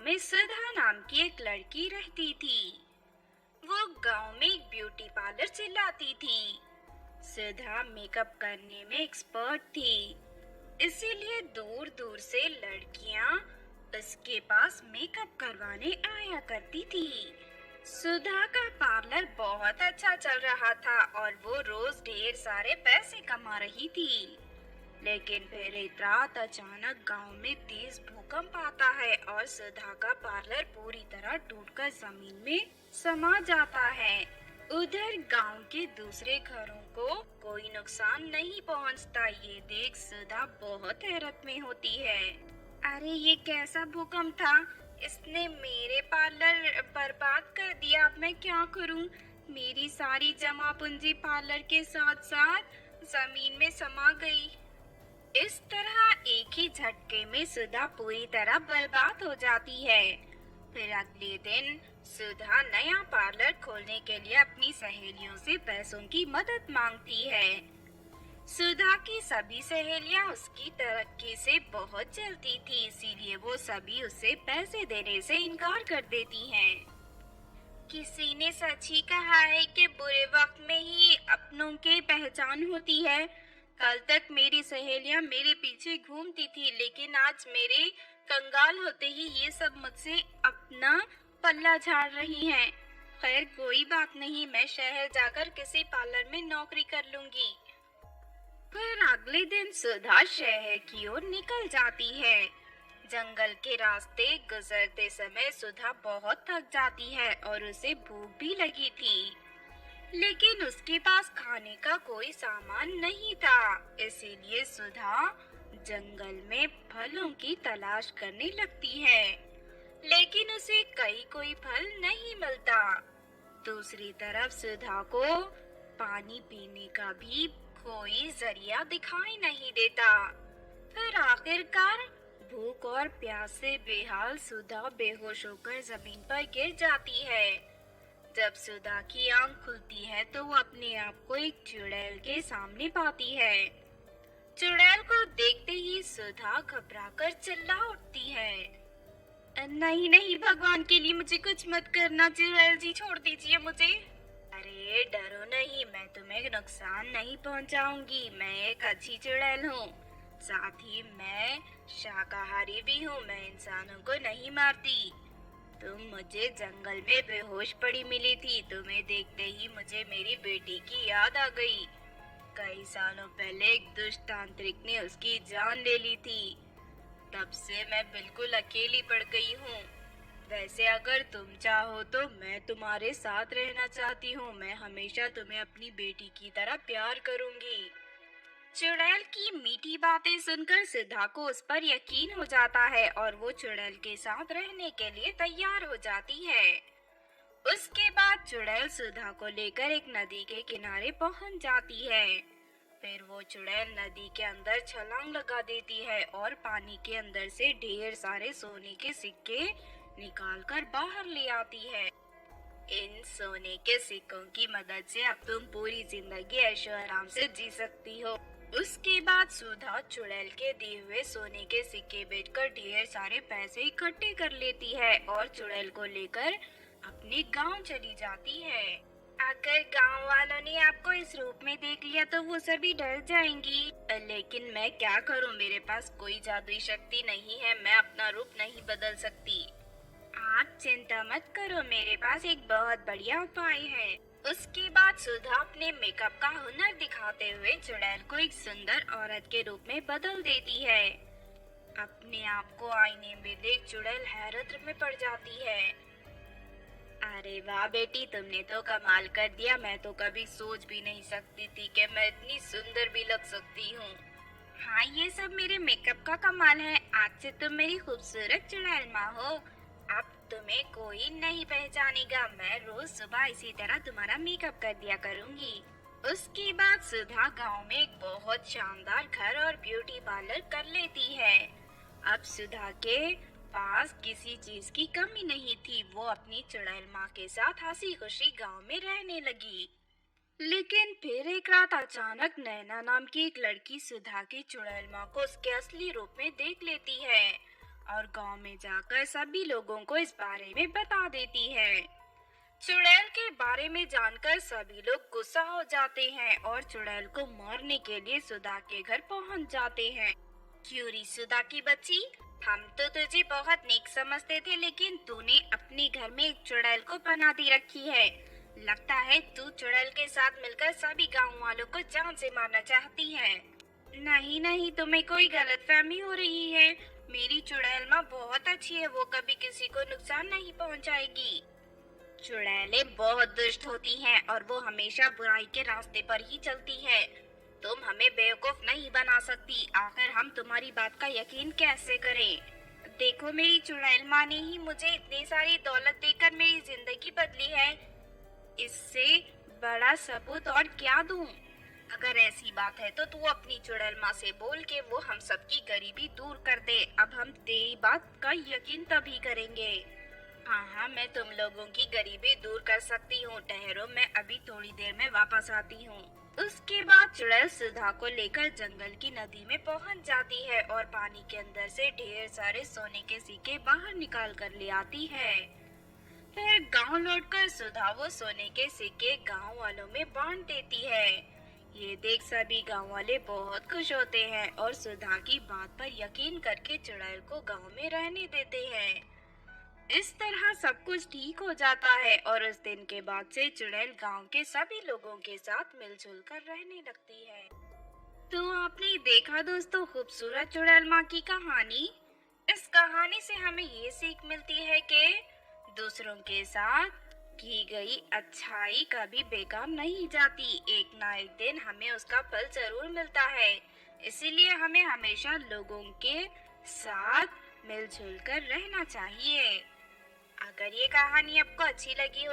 में सुधा नाम की एक लड़की रहती थी। वो गांव में एक ब्यूटी पार्लर चलाती थी। सुधा मेकअप करने में एक्सपर्ट थी, इसीलिए दूर दूर से लड़कियां उसके पास मेकअप करवाने आया करती थी। सुधा का पार्लर बहुत अच्छा चल रहा था और वो रोज ढेर सारे पैसे कमा रही थी। लेकिन फिर एक रात अचानक गांव में तेज भूकंप आता है और सुधा का पार्लर पूरी तरह टूटकर जमीन में समा जाता है। उधर गांव के दूसरे घरों को कोई नुकसान नहीं पहुंचता। ये देख सुधा बहुत हैरत में होती है। अरे ये कैसा भूकंप था, इसने मेरे पार्लर बर्बाद कर दिया। अब मैं क्या करूं? मेरी सारी जमा पूंजी पार्लर के साथ साथ जमीन में समा गई। इस तरह एक ही झटके में सुधा पूरी तरह बर्बाद हो जाती है। फिर अगले दिन सुधा नया पार्लर खोलने के लिए अपनी सहेलियों से पैसों की मदद मांगती है। सुधा की सभी सहेलियां उसकी तरक्की से बहुत जलती थी, इसीलिए वो सभी उसे पैसे देने से इनकार कर देती हैं। किसी ने सच ही कहा है कि बुरे वक्त में ही अपनों की पहचान होती है। कल तक मेरी सहेलियां मेरे पीछे घूमती थी, लेकिन आज मेरे कंगाल होते ही ये सब मुझसे अपना पल्ला झाड़ रही हैं। खैर कोई बात नहीं, मैं शहर जाकर किसी पार्लर में नौकरी कर लूंगी। फिर अगले दिन सुधा शहर की ओर निकल जाती है। जंगल के रास्ते गुजरते समय सुधा बहुत थक जाती है और उसे भूख भी लगी थी, लेकिन उसके पास खाने का कोई सामान नहीं था। इसीलिए सुधा जंगल में फलों की तलाश करने लगती है, लेकिन उसे कोई फल नहीं मिलता। दूसरी तरफ सुधा को पानी पीने का भी कोई जरिया दिखाई नहीं देता। फिर आखिरकार भूख और प्यास से बेहाल सुधा बेहोश होकर जमीन पर गिर जाती है। जब सुधा की आंख खुलती है तो वो अपने आप को एक चुड़ैल के सामने पाती है। चुड़ैल को देखते ही सुधा घबराकर चिल्ला उठती है। नहीं नहीं, भगवान के लिए मुझे कुछ मत करना, चुड़ैल जी छोड़ दीजिए मुझे। अरे डरो नहीं, मैं तुम्हें नुकसान नहीं पहुंचाऊंगी। मैं एक अच्छी चुड़ैल हूँ, साथ ही मैं शाकाहारी भी हूँ। मैं इंसानों को नहीं मारती। तुम मुझे जंगल में बेहोश पड़ी मिली थी, तुम्हें देखते ही मुझे मेरी बेटी की याद आ गई। कई सालों पहले एक दुष्ट तांत्रिक ने उसकी जान ले ली थी। तब से मैं बिल्कुल अकेली पड़ गई हूँ। वैसे अगर तुम चाहो तो मैं तुम्हारे साथ रहना चाहती हूँ। मैं हमेशा तुम्हें अपनी बेटी की तरह प्यार करूंगी। चुड़ैल की मीठी बातें सुनकर सुधा को उस पर यकीन हो जाता है और वो चुड़ैल के साथ रहने के लिए तैयार हो जाती है। उसके बाद चुड़ैल सुधा को लेकर एक नदी के किनारे पहुंच जाती है। फिर वो चुड़ैल नदी के अंदर छलांग लगा देती है और पानी के अंदर से ढेर सारे सोने के सिक्के निकालकर बाहर ले आती है। इन सोने के सिक्कों की मदद से अब तुम पूरी जिंदगी ऐशो आराम से जी सकती हो। उसके बाद सुधा चुड़ैल के दिए हुए सोने के सिक्के बेचकर ढेर सारे पैसे इकट्ठे कर लेती है और चुड़ैल को लेकर अपने गांव चली जाती है। अगर गांव वालों ने आपको इस रूप में देख लिया तो वो सभी डर जाएंगी। लेकिन मैं क्या करूं, मेरे पास कोई जादुई शक्ति नहीं है, मैं अपना रूप नहीं बदल सकती। आप चिंता मत करो, मेरे पास एक बहुत बढ़िया उपाय है। उसके बाद सुधा अपने मेकअप का हुनर दिखाते हुए चुड़ैल को एक सुंदर औरत के रूप में बदल देती है। अपने आप को आईने में देख चुड़ैल हैरत में पड़ जाती है। अरे वाह बेटी, तुमने तो कमाल कर दिया। मैं तो कभी सोच भी नहीं सकती थी कि मैं इतनी सुंदर भी लग सकती हूँ। हाँ, ये सब मेरे मेकअप का कमाल है। आज से तुम मेरी खूबसूरत चुड़ैल माँ हो। अब तुम्हें कोई नहीं पहचानेगा। मैं रोज सुबह इसी तरह तुम्हारा मेकअप कर दिया करूँगी। उसके बाद सुधा गांव में एक बहुत शानदार घर और ब्यूटी पार्लर कर लेती है। अब सुधा के पास किसी चीज की कमी नहीं थी। वो अपनी चुड़ैल माँ के साथ हंसी खुशी गांव में रहने लगी। लेकिन फिर एक रात अचानक नैना नाम की एक लड़की सुधा की चुड़ैल माँ को उसके असली रूप में देख लेती है। और गांव में जाकर सभी लोगों को इस बारे में बता देती है। चुड़ैल के बारे में जानकर सभी लोग गुस्सा हो जाते हैं और चुड़ैल को मारने के लिए सुधा के घर पहुंच जाते हैं। क्यों री सुधा की बच्ची, हम तो तुझे बहुत नेक समझते थे, लेकिन तूने अपने घर में एक चुड़ैल को पनाह दे रखी है। लगता है तू चुड़ैल के साथ मिलकर सभी गांव वालों को जान से मारना चाहती है। नहीं नहीं, तुम्हें कोई गलतफहमी हो रही है। मेरी चुड़ैल माँ बहुत अच्छी है, वो कभी किसी को नुकसान नहीं पहुँचाएगी। चुड़ैलें बहुत दुष्ट होती हैं और वो हमेशा बुराई के रास्ते पर ही चलती है। तुम हमें बेवकूफ नहीं बना सकती। आखिर हम तुम्हारी बात का यकीन कैसे करें? देखो, मेरी चुड़ैल माँ ने ही मुझे इतनी सारी दौलत देकर मेरी जिंदगी बदली है। इससे बड़ा सबूत और क्या दूं? अगर ऐसी बात है तो तू अपनी चुड़ैल माँ से बोल के वो हम सबकी गरीबी दूर कर दे। अब हम तेरी बात का यकीन तभी करेंगे। हाँ हाँ, मैं तुम लोगों की गरीबी दूर कर सकती हूँ। ठहरो, मैं अभी थोड़ी देर में वापस आती हूँ। उसके बाद चुड़ैल सुधा को लेकर जंगल की नदी में पहुँच जाती है और पानी के अंदर से ढेर सारे सोने के सिक्के बाहर निकाल कर ले आती है। फिर गांव लौटकर सुधा वो सोने के सिक्के गांव वालों में बांट देती है। ये देख सभी गांव वाले बहुत खुश होते हैं और सुधा की बात पर यकीन करके चुड़ैल को गांव में रहने देते हैं। इस तरह सब कुछ ठीक हो जाता है और उस दिन के बाद से चुड़ैल गांव के सभी लोगों के साथ मिलजुल कर रहने लगती है। तो आपने देखा दोस्तों, खूबसूरत चुड़ैल माँ की कहानी। इस कहानी से हमें ये सीख मिलती है कि दूसरों के साथ की गई अच्छाई कभी बेकार नहीं जाती। एक ना एक दिन हमें उसका फल जरूर मिलता है। इसीलिए हमें हमेशा लोगों के साथ मिलजुल कर रहना चाहिए। अगर ये कहानी आपको अच्छी लगी हो